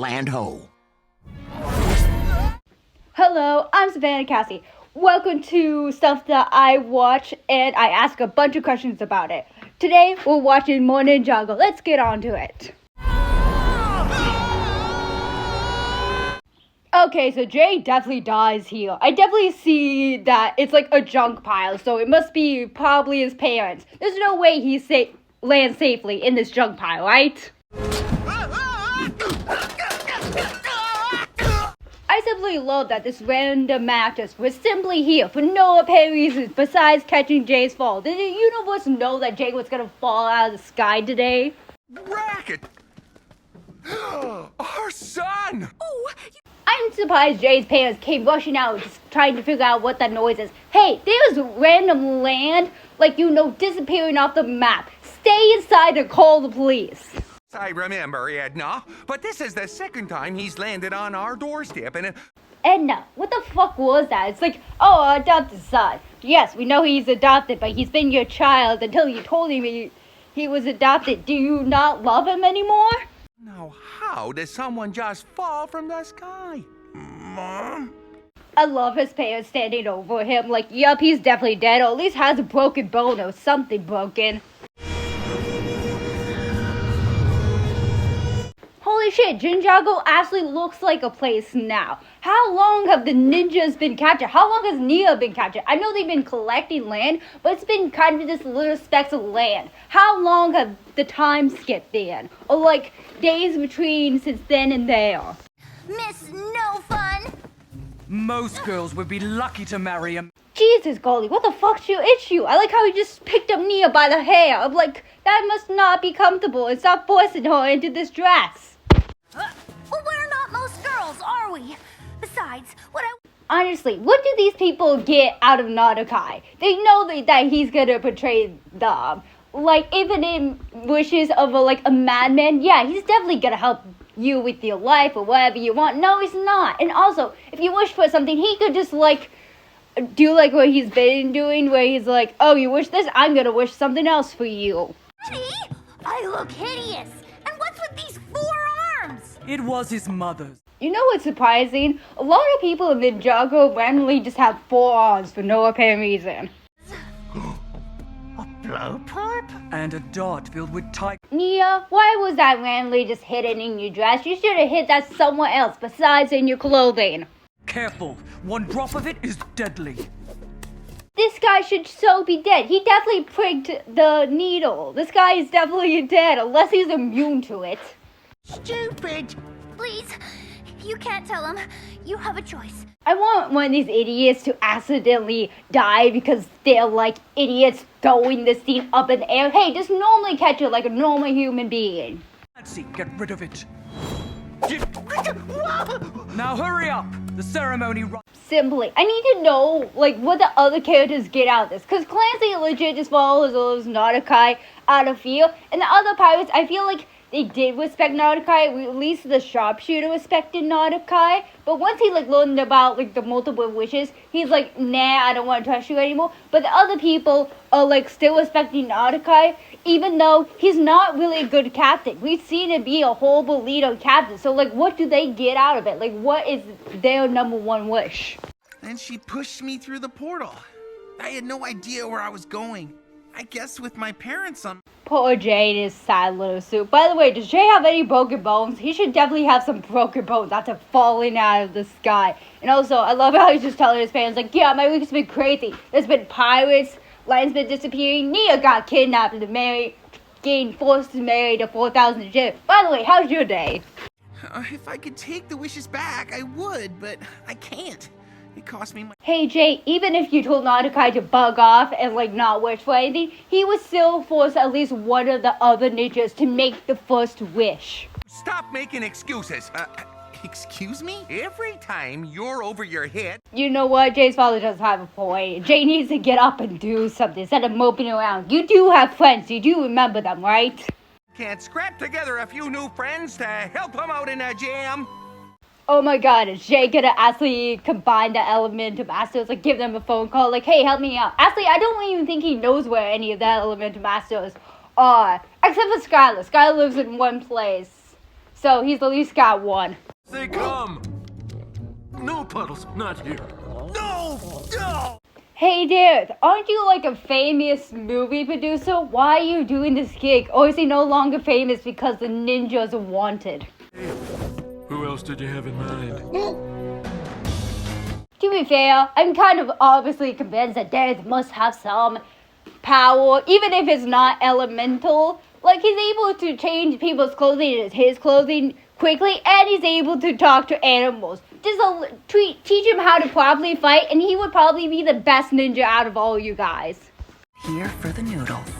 land ho. Hello, I'm Savannah Cassie. Welcome to Stuff That I Watch, and I ask a bunch of questions about it. Today, we're watching Nya Ninjago. Let's get on to it. Okay, so Jay definitely dies here. I definitely see that it's like a junk pile, so it must be probably his parents. There's no way he lands safely in this junk pile, right? I simply love that this random actress was simply here for no apparent reason besides catching Jay's fall. Did the universe know that Jay was gonna fall out of the sky today? Racket! Our son! Oh, I'm surprised Jay's parents came rushing out just trying to figure out what that noise is. Hey, there's random land, disappearing off the map. Stay inside and call the police. I remember, Edna, but this is the second time he's landed on our doorstep, and Edna, what the fuck was that? It's like, oh, adopted son. Yes, we know he's adopted, but he's been your child until you told him he was adopted. Do you not love him anymore? now how does someone just fall from the sky? Mom? I love his parents standing over him like, yup, he's definitely dead, or at least has a broken bone or something broken. Holy shit, Ninjago actually looks like a place now. How long have the ninjas been captured? How long has Nya been captured? I know they've been collecting land, but it's been kind of just little specks of land. How long have the time skipped been? Or like days between since then and there? Miss No Fun. Most girls would be lucky to marry him. Jesus, Golly, what the fuck's your issue? I like how he just picked up Nya by the hair. I'm like, that must not be comfortable, and stop forcing her into this dress. Well, we're not most girls, are we? Besides, Honestly, what do these people get out of Narukai? They know that he's gonna portray them. Like, even in wishes of a madman, yeah, he's definitely gonna help you with your life or whatever you want. No, he's not. And also, if you wish for something, he could just, do what he's been doing, where he's like, oh, you wish this? I'm gonna wish something else for you. Honey, I look hideous. And what's with these 4 arms? It was his mother's. You know what's surprising? A lot of people in Ninjago randomly just have 4 arms for no apparent reason. A blowpipe? And a dart filled with tight. Nya, why was that randomly just hidden in your dress? You should have hid that somewhere else besides in your clothing. Careful, one drop of it is deadly. This guy should so be dead. He definitely pricked the needle. This guy is definitely dead unless he's immune to it. Stupid! Please, you can't tell him. You have a choice. I want one of these idiots to accidentally die because they're idiots throwing this thing up in the air. Hey, just normally catch it like a normal human being. Nancy, get rid of it. Now hurry up! The ceremony Simply, I need to know, what the other characters get out of this. Because Clancy legit just follows those Narukai out of fear. And the other pirates, I feel like they did respect Narukai. At least the sharpshooter respected Narukai. But once he, learned about, the multiple wishes, he's like, nah, I don't want to trust you anymore. But the other people are, still respecting Narukai, even though he's not really a good captain. We've seen him be a horrible leader captain. So, what do they get out of it? What is their number one wish? Then she pushed me through the portal. I had no idea where I was going. I guess with my parents on... Poor Jay in his sad little suit. By the way, does Jay have any broken bones? He should definitely have some broken bones after falling out of the sky. And also, I love how he's just telling his parents, yeah, my week's been crazy. There's been pirates, land's been disappearing, Nya got kidnapped and getting forced to marry the 4,000 ship. By the way, how's your day? If I could take the wishes back, I would, but I can't. It cost me my... Hey Jay, even if you told Narukai to bug off and not wish for anything, he would still force at least one of the other ninjas to make the first wish. Stop making excuses. Excuse me? Every time you're over your head... You know what? Jay's father does have a point. Jay needs to get up and do something instead of moping around. You do have friends. You do remember them, right? Can't scrap together a few new friends to help him out in a jam. Oh my god, is Jay gonna actually combine the elemental masters? Give them a phone call, hey, help me out. Actually, I don't even think he knows where any of the elemental masters are. Except for Skylar. Skylar lives in one place. So he's at least got one. They come. No, Puddles, not here. No! No! Hey dude, aren't you like a famous movie producer? Why are you doing this gig? Or is he no longer famous because the ninjas are wanted? Who else did you have in mind? To be fair, I'm kind of obviously convinced that Dad must have some power, even if it's not elemental. Like, he's able to change people's clothing into his clothing quickly, and he's able to talk to animals. Just teach him how to properly fight, and he would probably be the best ninja out of all you guys. Here for the noodles.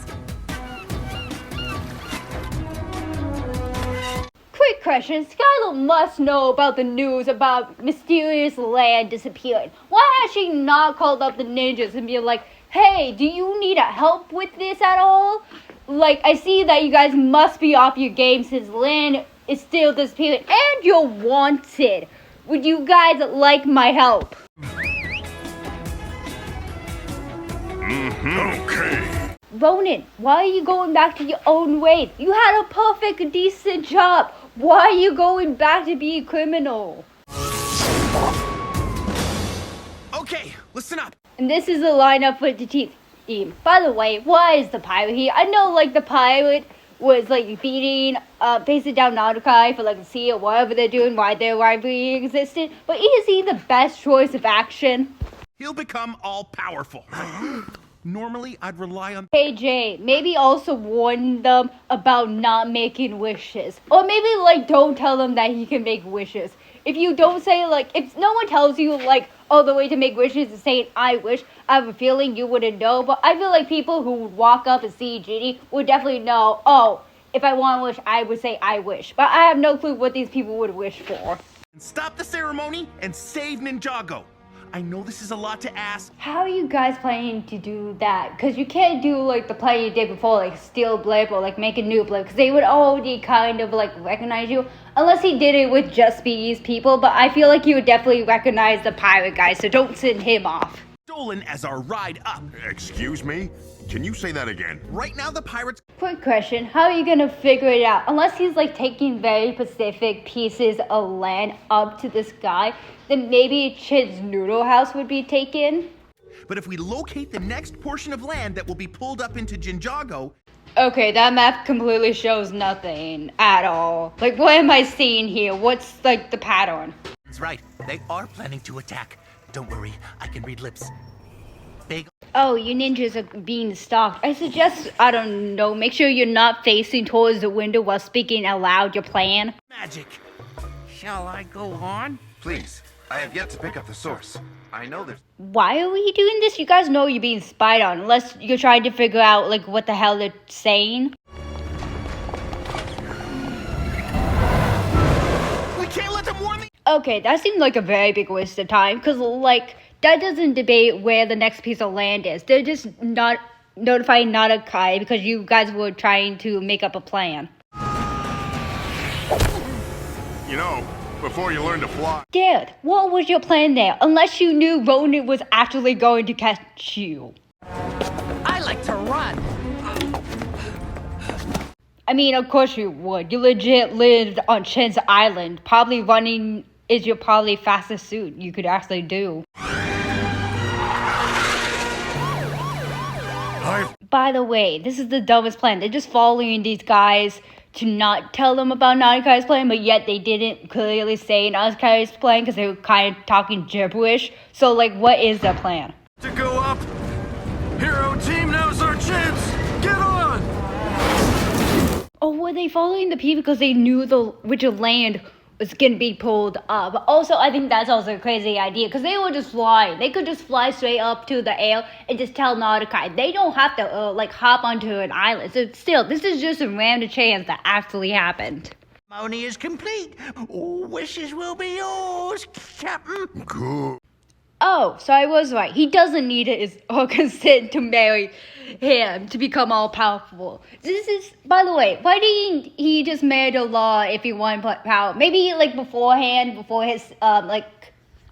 Quick question, Skylar must know about the news about mysterious land disappearing. Why has she not called up the ninjas and be like, hey, do you need help with this at all? Like, I see that you guys must be off your game since land is still disappearing and you're wanted. Would you guys like my help? Okay. Ronan, why are you going back to your own ways? You had a perfect, decent job. Why are you going back to be a criminal? Okay, listen up. And this is the lineup for the team. By the way, why is the pirate here? I know, like, the pirate was, like, beating, facing down Nautica for, like, the sea or whatever they're doing, why their rivalry existed. But is he the best choice of action? He'll become all-powerful. Normally, I'd rely on... Hey, Jay, maybe also warn them about not making wishes. Or maybe, like, don't tell them that he can make wishes. If you don't say, like, if no one tells you, like, oh, the way to make wishes is saying, I wish, I have a feeling you wouldn't know. But I feel like people who would walk up and see Genie would definitely know, oh, if I want to wish, I would say, I wish. But I have no clue what these people would wish for. Stop the ceremony and save Ninjago. I know this is a lot to ask. How are you guys planning to do that? Because you can't do, like, the plan you did before, like, steal Blip or, like, make a new Blip. Because they would already kind of, like, recognize you. Unless he did it with just these people. But I feel like you would definitely recognize the pirate guy. So don't send him off. Stolen as our ride up. Excuse me? Can you say that again? Right now, the pirates... Quick question. How are you going to figure it out? Unless he's, like, taking very specific pieces of land up to this guy, then maybe Chid's noodle house would be taken. But if we locate the next portion of land that will be pulled up into Ninjago... Okay, that map completely shows nothing at all. Like, what am I seeing here? What's, like, the pattern? That's right. They are planning to attack. Don't worry. I can read lips. Big... Oh, you ninjas are being stalked. I suggest, I don't know, make sure you're not facing towards the window while speaking aloud your plan. Magic. Shall I go on? Please, I have yet to pick up the source. I know there's... Why are we doing this? You guys know you're being spied on, unless you're trying to figure out, like, what the hell they're saying. We can't let them warn me! Okay, that seemed like a very big waste of time, because, like, that doesn't debate where the next piece of land is. They're just not notifying Nautica because you guys were trying to make up a plan. You know, before you learn to fly... Dad, what was your plan there? Unless you knew Ronan was actually going to catch you. I like to run. I mean, of course you would. You legit lived on Chen's Island. Probably running is your probably fastest suit you could actually do. By the way, this is the dumbest plan. They're just following these guys to not tell them about Nautica's plan, but yet they didn't clearly say Nautica's plan because they were kind of talking gibberish. So, like, what is the plan? To go up. Hero team, now's our chance. Get on. Oh, were they following the people because they knew which land was going to be pulled up? Also, I think that's also a crazy idea because they were just flying. They could just fly straight up to the air and just tell Nautica. They don't have to, like, hop onto an island. So, still, this is just a random chance that actually happened. Ceremony is complete. All wishes will be yours, Captain. Good. Oh, so I was right. He doesn't need his consent to marry him to become all powerful. This is, by the way, why didn't he just marry the law if he wanted power? Maybe, like, beforehand, before his,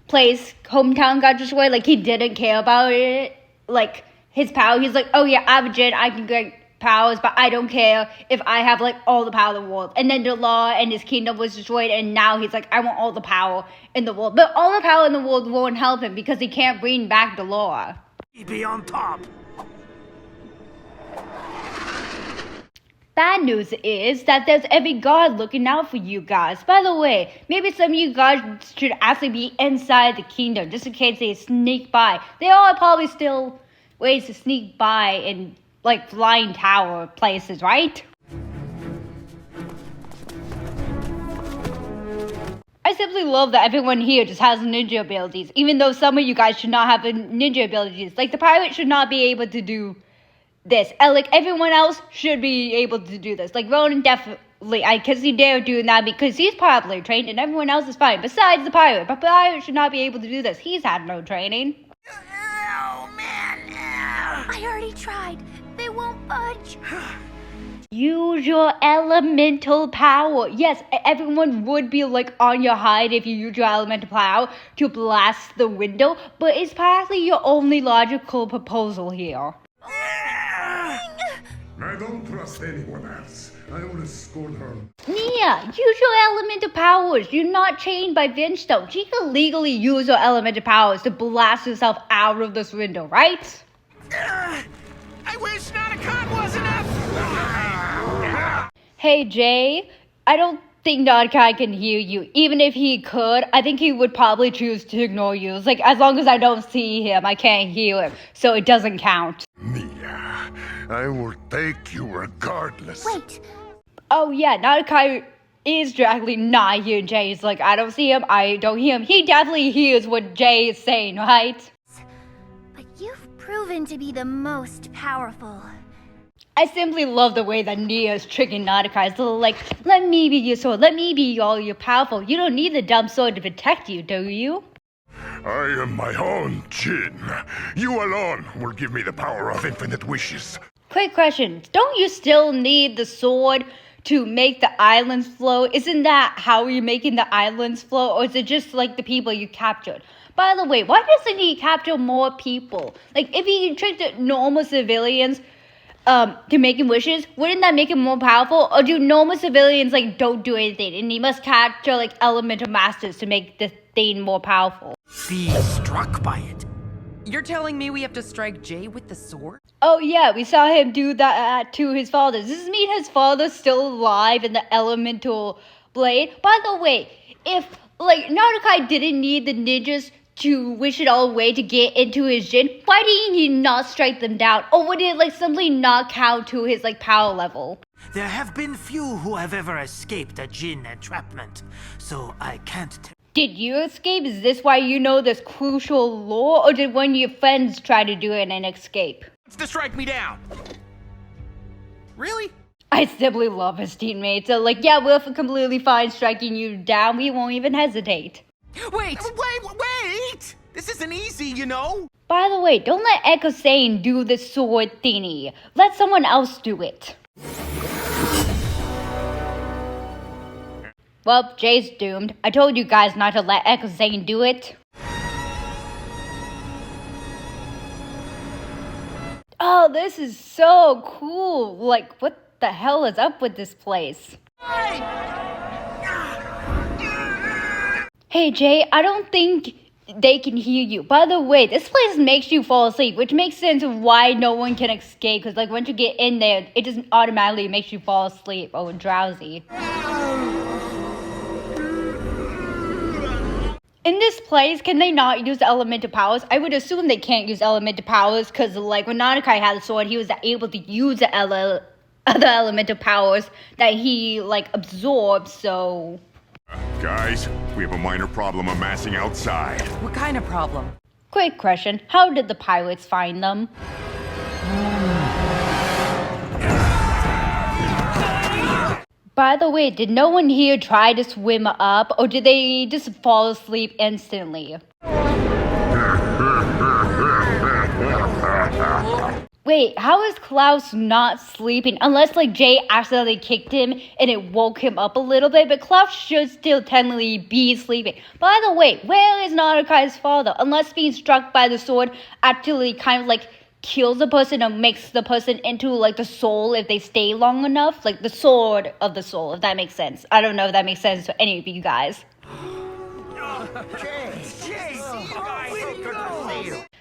place, hometown got destroyed, like, he didn't care about it. Like, his power, he's like, oh yeah, I'm a Jin, I can powers, but I don't care if I have like all the power in the world. And then the law and his kingdom was destroyed, and now he's like, I want all the power in the world. But all the power in the world won't help him because he can't bring back the law. Be on top. Bad news is that there's every guard looking out for you guys. By the way, maybe some of you guys should actually be inside the kingdom just in case they sneak by. There are probably still ways to sneak by in like flying tower places, right? I simply love that everyone here just has ninja abilities, even though some of you guys should not have ninja abilities. Like the pirate should not be able to do this, and like everyone else should be able to do this. Like Ronan definitely, I can see Dare doing that because he's probably trained and everyone else is fine, besides the pirate. But the pirate should not be able to do this. He's had no training. Oh, man. I already tried. They won't budge. Use your elemental power. Yes, everyone would be like on your hide if you use your elemental power to blast the window, but it's partly your only logical proposal here. I don't trust anyone else. I always scold her. Nya, use your elemental powers. You're not chained by Vinstone. She can legally use her elemental powers to blast herself out of this window, right? I wish Nauticon wasn't up. Hey, Jay, I don't think Nauticon can hear you. Even if he could, I think he would probably choose to ignore you. It's like, as long as I don't see him, I can't hear him, so it doesn't count. Nya, I will take you regardless. Wait, Oh yeah, Nauticon is directly not hearing Jay. He's like, I don't see him, I don't hear him. He definitely hears what Jay is saying, right? but you've proven to be the most powerful. I simply love the way that Nya is tricking Nauticon. So like, let me be your sword, let me be all your powerful. You don't need the dumb sword to protect you, do you? I am my own Jin. You alone will give me the power of infinite wishes. Quick question, don't you still need the sword to make the islands flow? Isn't that how you're making the islands flow? Or is it just like the people you captured? By the way, why doesn't he capture more people? Like, if he tricked the normal civilians to making wishes, wouldn't that make him more powerful? Or do normal civilians like don't do anything and he must capture like elemental masters to make the thing more powerful? Be struck by it. You're telling me we have to strike Jay with the sword? Oh yeah, we saw him do that to his father. Does this mean his father's still alive in the elemental blade? By the way, if like Nauticon didn't need the ninjas to wish it all away to get into his Jin, why didn't he not strike them down? Or would it like simply not count to his like power level? There have been few who have ever escaped a Jin entrapment, so I can't tell. Did you escape? Is this why you know this crucial lore? Or did one of your friends try to do it and escape? It's to strike me down. Really? I simply love his teammates. So like, yeah, we're completely fine striking you down. We won't even hesitate. Wait! Wait! This isn't easy, you know? By the way, don't let Echo Sane do the sword thingy. Let someone else do it. Well, Jay's doomed. I told you guys not to let Echo Sane do it. Oh, this is so cool. Like, what the hell is up with this place? Hey, Jay, I don't think they can hear you. By the way, this place makes you fall asleep, which makes sense of why no one can escape. Because, like, once you get in there, it just automatically makes you fall asleep or drowsy. In this place, can they not use elemental powers? I would assume they can't use elemental powers because, like, when Nauticon had a sword, he was able to use the other elemental powers that he, like, absorbed, so... Guys, we have a minor problem amassing outside. What kind of problem? Quick question, how did the pirates find them? By the way, did no one here try to swim up, or did they just fall asleep instantly? Wait, how is Klaus not sleeping? Unless, like, Jay accidentally kicked him and it woke him up a little bit, but Klaus should still technically be sleeping. By the way, where is Nauticon's father? Unless being struck by the sword actually kind of, like, kills the person or makes the person into like the soul if they stay long enough, like the sword of the soul, if that makes sense. I don't know if that makes sense to any of you guys.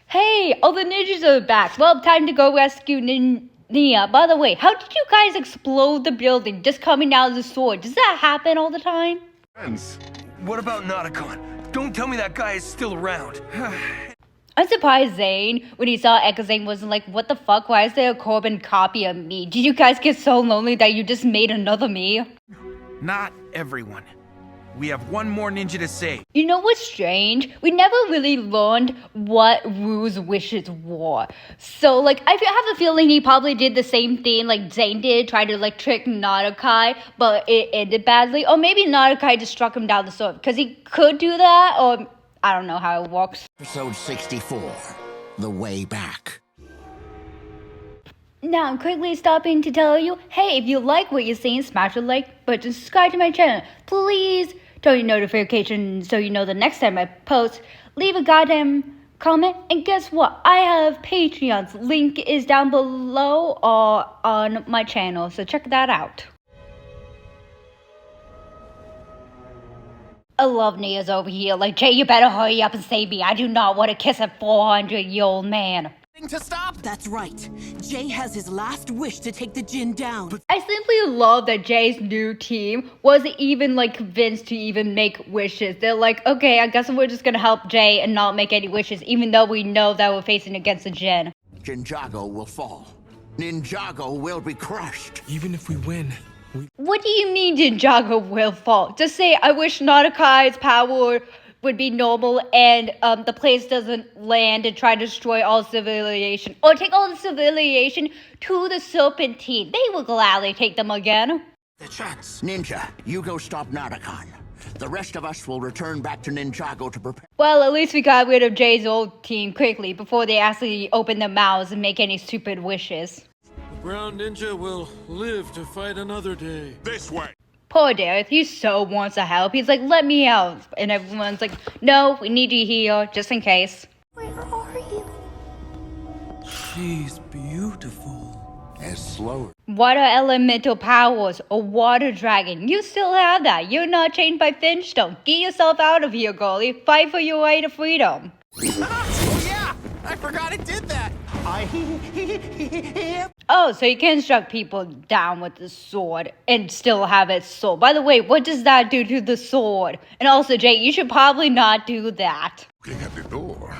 Hey, all the ninjas are back. Well, time to go rescue Nya. By the way, how did you guys explode the building just coming out of the sword? Does that happen all the time? What about Nauticon? Don't tell me that guy is still around. I'm surprised Zane, when he saw Echo Zane, wasn't like, what the fuck, why is there a Corbin copy of me? Did you guys get so lonely that you just made another me? Not everyone. We have one more ninja to save. You know what's strange? We never really learned what Rue's wishes were. So, like, I have a feeling he probably did the same thing like Zane did, tried to, like, trick Nauticai, but it ended badly. Or maybe Nauticai just struck him down the sword, because he could do that, or I don't know how it works. Episode 64, The Way Back. Now, I'm quickly stopping to tell you, hey, if you like what you're seeing, smash the like button, subscribe to my channel. Please turn your notifications so you know the next time I post. Leave a goddamn comment, and guess what? I have Patreons. Link is down below or on my channel, so check that out. I love Nia's over here. Like, Jay, you better hurry up and save me. I do not want to kiss a 400-year-old man. To stop? That's right. Jay has his last wish to take the Jin down. I simply love that Jay's new team wasn't even like convinced to even make wishes. They're like, okay, I guess we're just gonna help Jay and not make any wishes, even though we know that we're facing against a Jin. Ninjago will fall. Ninjago will be crushed. Even if we win, What do you mean Ninjago will fall? Just say, I wish Nauticai's power would be normal and the place doesn't land and try to destroy all civilization. Or take all the civilization to the Serpentine. They will gladly take them again. The chance. Ninja, you go stop Nauticon. The rest of us will return back to Ninjago to prepare. Well, at least we got rid of Jay's old team quickly before they actually open their mouths and make any stupid wishes. The brown ninja will live to fight another day. This way. Poor Dareth, he so wants to help. He's like, let me out. And everyone's like, no, we need you here, just in case. Where are you? she's beautiful. And slower. Water elemental powers, a water dragon. You still have that. You're not chained by Finchstone. Get yourself out of here, girlie. Fight for your right to freedom. Oh yeah, I forgot it did that. Oh, so you can strike people down with the sword and still have its soul. By the way, what does that do to the sword? And also, Jay, you should probably not do that. Looking at the door,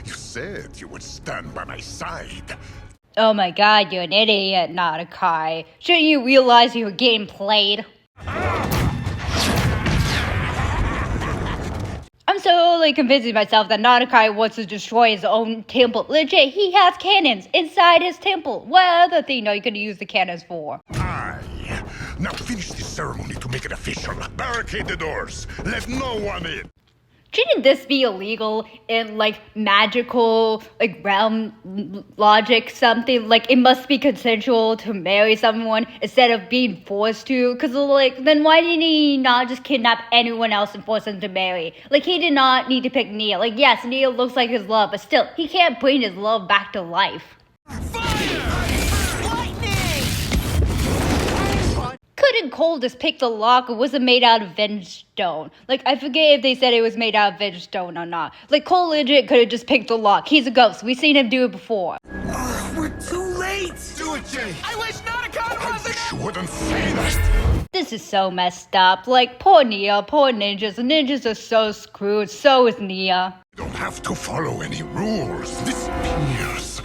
you said you would stand by my side. Oh my god, you're an idiot, not a Kai. Shouldn't you realize you were getting played? I'm slowly convincing myself that Nauticai wants to destroy his own temple. Legit, he has cannons inside his temple. What other thing are you going to use the cannons for? Aye. Now finish this ceremony to make it official. Barricade the doors. Let no one in. Shouldn't this be illegal in, like, magical, like, realm logic something? Like, it must be consensual to marry someone instead of being forced to? Because, like, then why didn't he not just kidnap anyone else and force them to marry? Like, he did not need to pick Nia. Like, yes, Nia looks like his love, but still, he can't bring his love back to life. Couldn't Cole just pick the lock, or was it made out of Vengestone? Like, I forget if they said it was made out of Vengestone or not. Like, Cole legit could have just picked the lock. He's a ghost. We've seen him do it before. We're too late. Do it, Jay. I wish Nauticon I wasn't. wish you wouldn't say that. This is so messed up. Like, poor Nia, poor ninjas. The ninjas are so screwed. So is Nia. You don't have to follow any rules. This appears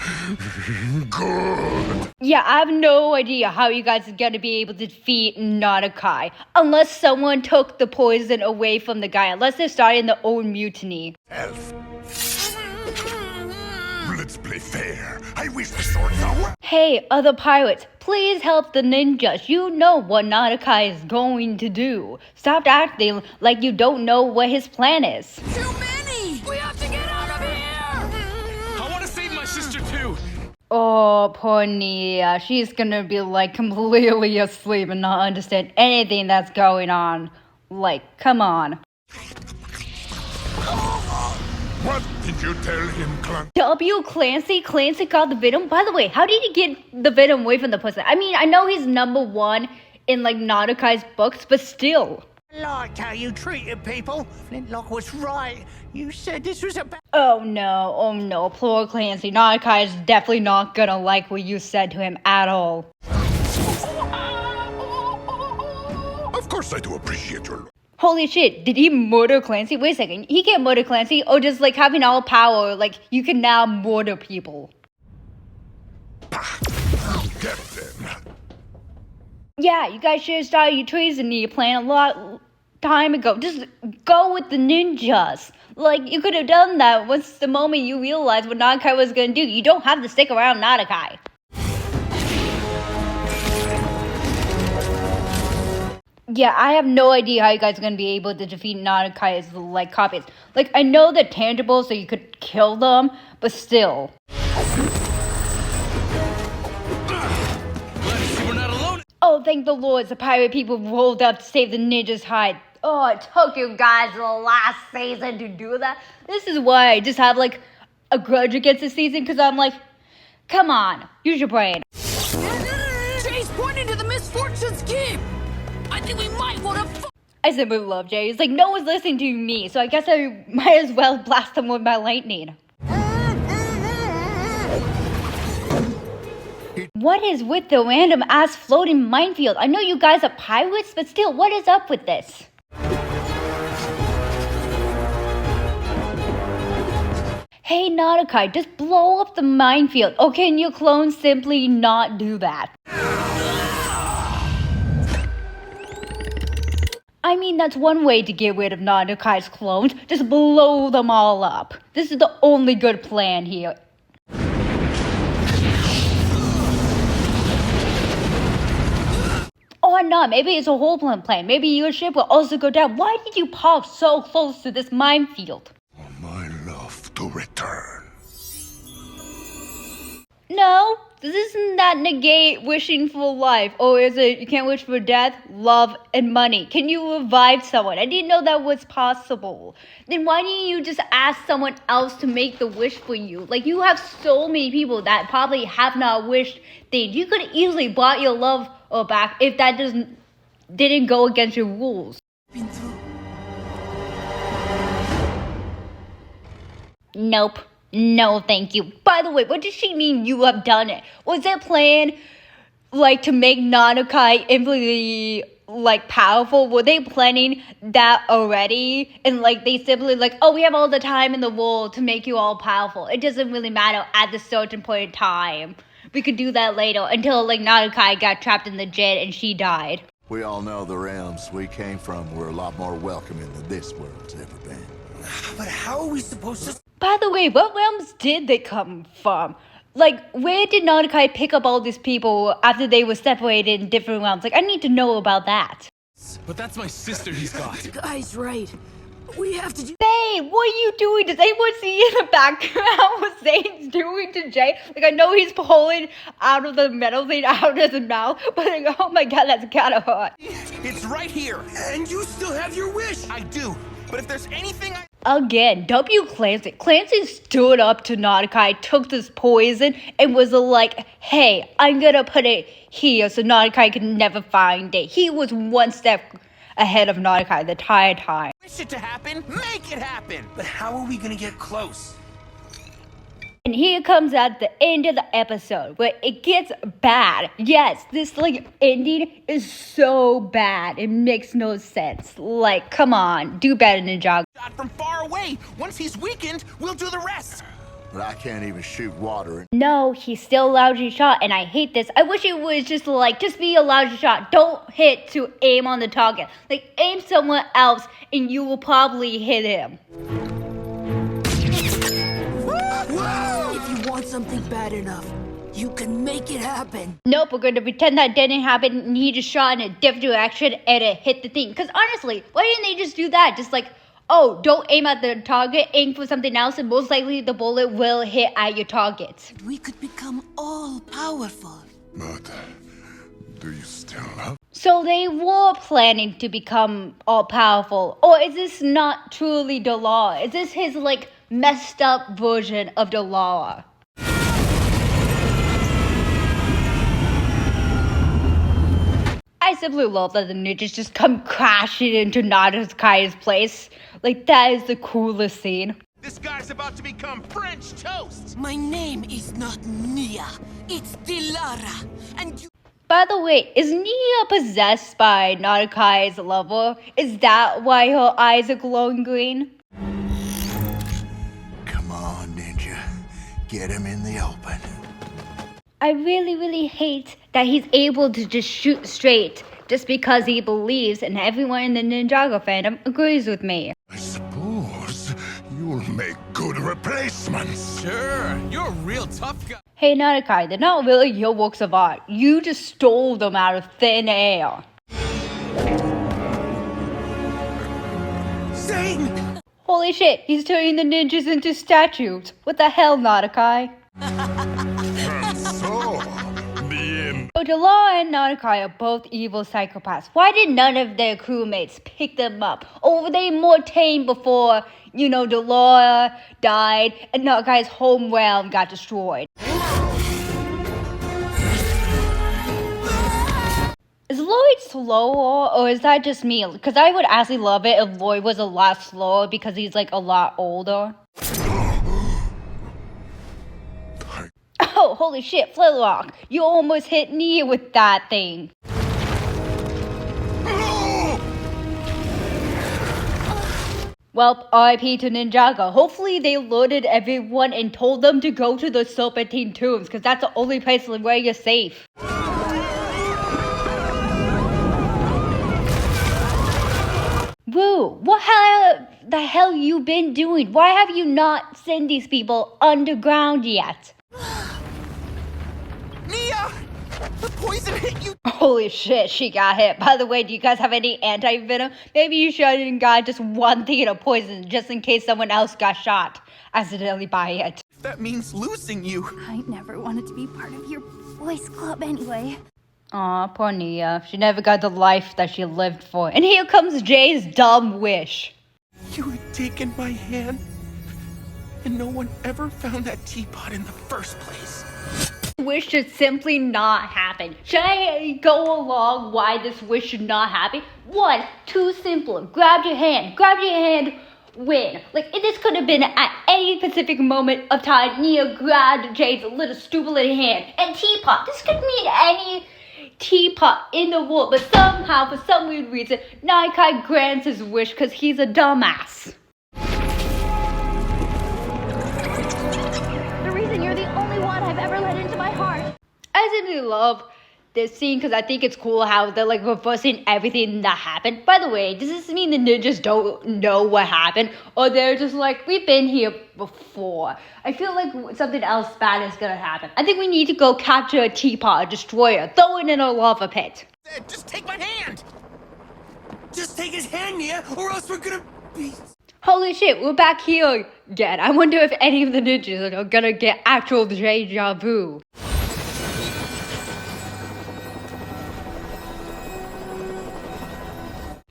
good. Yeah, I have no idea how you guys are gonna be able to defeat Nauticai. Unless someone took the poison away from the guy. Unless they're starting their own mutiny. Elf. Let's play fair. I wish the swords are. Hey, other pirates, please help the ninjas. You know what Nauticai is going to do. Stop acting like you don't know what his plan is. Too many! We have to get out of here! I want to save my sister too. Oh, poor Nia. She's gonna be like completely asleep and not understand anything that's going on. Like, come on. What did you tell him, Clancy? W. Clancy? Clancy got the Venom? By the way, how did he get the Venom away from the person? I mean, I know he's number one in, like, Nadokai's books, but still. I liked how you treated people. Flintlock was right. You said this was about... Oh no, poor Clancy. Nadokai is definitely not gonna like what you said to him at all. Of course I do appreciate your... Holy shit, did he murder Clancy? Wait a second, he can't murder Clancy, or just like having all power, like you can now murder people. Get them. Yeah, you guys should have started your treason plan a lot time ago. Just go with the ninjas. Like, you could have done that once the moment you realized what Nadokai was gonna do. You don't have to stick around Nadokai. Yeah, I have no idea how you guys are gonna be able to defeat Nadokai's, like, copies. Like, I know they're tangible, so you could kill them, but still. Oh, thank the Lord, the pirate people rolled up to save the ninja's hide. Oh, it took you guys the last season to do that. This is why I just have, like, a grudge against this season, because I'm like, come on, use your brain. Jay's pointing to the Misfortune's Keep! I think we might want to... I simply love Jay. It's like, no one's listening to me, so I guess I might as well blast them with my lightning. What is with the random ass floating minefield? I know you guys are pirates, but still, what is up with this? Hey Nadokai, just blow up the minefield. Or can your clone simply not do that? I mean, that's one way to get rid of Nadokai's clones. Just blow them all up. This is the only good plan here. Or not, maybe it's a whole plan. Maybe your ship will also go down. Why did you park so close to this minefield? My love to return. No, doesn't that negate wishing for life? Or is it you can't wish for death, love, and money? Can you revive someone? I didn't know that was possible. Then why didn't you just ask someone else to make the wish for you? Like, you have so many people that probably have not wished things. You could easily brought your love back if that didn't go against your rules. Nope. No, thank you. By the way, what does she mean you have done it? Was their plan, like, to make Nadokai infinitely, like, powerful? Were they planning that already? And, like, they simply, like, oh, we have all the time in the world to make you all powerful. It doesn't really matter at this certain point in time. We could do that later until, like, Nadokai got trapped in the jet and she died. We all know the realms we came from were a lot more welcoming than this world's ever been. But how are we supposed to... By the way, what realms did they come from? Like, where did Nadokai pick up all these people after they were separated in different realms? Like, I need to know about that. But that's my sister he's got. The guy's right. We have to do... Babe, what are you doing? Does anyone see in the background what Zane's doing to Jay? Like, I know he's pulling out of the metal thing out of his mouth, but like, oh my god, that's kind of hot. It's right here. And you still have your wish! I do. But if there's anything I... Again, W. Clancy. Clancy stood up to Nadokai, took this poison, and was like, hey, I'm gonna put it here so Nadokai can never find it. He was one step ahead of Nadokai the entire time. Wish it to happen, make it happen. But how are we gonna get close? And here comes at the end of the episode where it gets bad. Yes, this like ending is so bad. It makes no sense. Like, come on, do better, Ninjago. Shot from far away. Once he's weakened, we'll do the rest. But I can't even shoot water. No, he's still allowed to shot, and I hate this. I wish it was just like, just be allowed to shot. Don't hit to aim on the target. Like, aim somewhere else, and you will probably hit him. If you want something bad enough, you can make it happen. Nope, we're going to pretend that didn't happen, and he just shot in a different direction, and it hit the thing. Because honestly, why didn't they just do that? Just like, oh, don't aim at the target, aim for something else, and most likely the bullet will hit at your target. We could become all powerful. But do you still love? So they were planning to become all powerful, or is this not truly the law? Is this his like messed up version of the law. I simply love that the ninjas just come crashing into Nadakai's place. Like, that is the coolest scene. This guy's about to become French toast. My name is not Nya. It's Dilara. And you. By the way, is Nya possessed by Nadakai's lover? Is that why her eyes are glowing green? Come on, Ninja. Get him in the open. I really hate that he's able to just shoot straight just because he believes, and everyone in the Ninjago fandom agrees with me. I suppose you'll make good replacements. Sure, you're a real tough guy. Hey Nadakai, they're not really your works of art. You just stole them out of thin air. Zane! Holy shit, he's turning the ninjas into statues. What the hell, Nadakai? And so, the end. So Dilara and Nadakai are both evil psychopaths. Why did none of their crewmates pick them up? Or were they more tame before, Dilara died and Nadakai's home realm got destroyed? Is Lloyd slower, or is that just me? Because I would actually love it if Lloyd was a lot slower because he's like a lot older. Oh, holy shit, Flintlock. You almost hit Nya with that thing. Well, RIP to Ninjago. Hopefully they loaded everyone and told them to go to the Serpentine Tombs, because that's the only place where you're safe. Woo, what the hell you been doing? Why have you not sent these people underground yet? Nya! The poison hit you! Holy shit, she got hit. By the way, do you guys have any anti-venom? Maybe you should have got just one thing of poison just in case someone else got shot accidentally by it. That means losing you. I never wanted to be part of your boys club anyway. Aw, poor Nya. She never got the life that she lived for. And here comes Jay's dumb wish. You had taken my hand, and no one ever found that teapot in the first place. Wish should simply not happen. Should I go along why this wish should not happen? One, too simple. Grab your hand, win. Like, this could have been at any specific moment of time. Nya grabbed Jay's little stupid little hand. And teapot, this could mean any teapot in the world, but somehow, for some weird reason, Nadakai grants his wish because he's a dumbass. The reason you're the only one I've ever let into my heart. I simply love this scene because I think it's cool how they're like reversing everything that happened. By the way, does this mean the ninjas don't know what happened? Or they're just like, we've been here before? I feel like something else bad is gonna happen. I think we need to go capture a teapot, a destroyer, throw it in a lava pit. Just take my hand! Just take his hand, Nya, or else we're gonna be... Holy shit, we're back here again. I wonder if any of the ninjas are gonna get actual deja vu.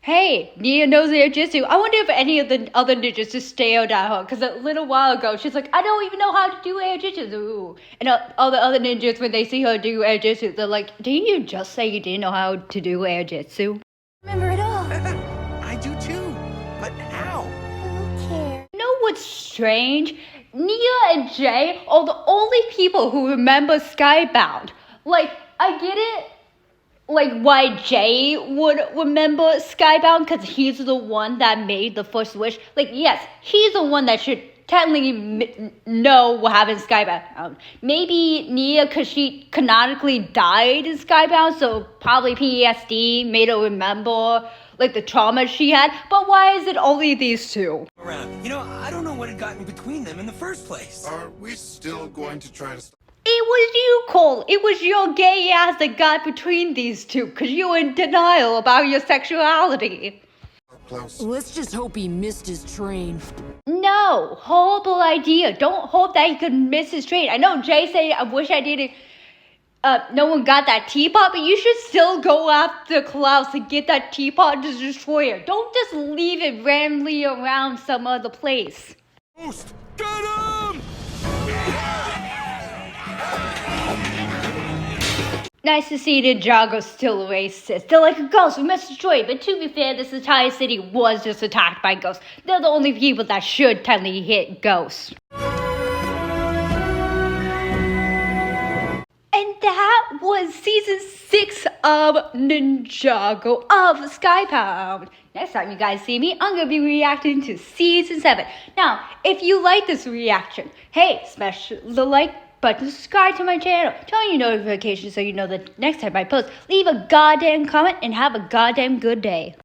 Hey, Nya knows air jutsu. I wonder if any of the other ninjas just stared at her. Because a little while ago, she's like, I don't even know how to do air jutsu. And all the other ninjas, when they see her do air jutsu, they're like, didn't you just say you didn't know how to do air jutsu? Remember it all. I do too, but how? Who cares? You know what's strange? Nya and Jay are the only people who remember Skybound. Like, I get it. Like, why Jay would remember Skybound, because he's the one that made the first wish. Like, yes, he's the one that should technically know what happened in Skybound. Maybe Nya, because she canonically died in Skybound, so probably PTSD made her remember, like, the trauma she had. But why is it only these two? Around. I don't know what had gotten between them in the first place. Are we still going to try to stop? It was you, Cole. It was your gay ass that got between these two, because you were in denial about your sexuality. Let's just hope he missed his train. No, horrible idea. Don't hope that he could miss his train. I know Jay said, I wish I didn't, no one got that teapot, but you should still go after Klaus and get that teapot to destroy it. Don't just leave it randomly around some other place. Ghost, Nice to see Ninjago still racist. They're like a ghost, we must destroy it. But to be fair, this entire city was just attacked by ghosts. They're the only people that should technically hit ghosts. And that was season 6 of Ninjago of Skybound. Next time you guys see me, I'm going to be reacting to season 7. Now, if you like this reaction, hey, smash the like button, subscribe to my channel, turn on your notifications so you know the next time I post. Leave a goddamn comment and have a goddamn good day.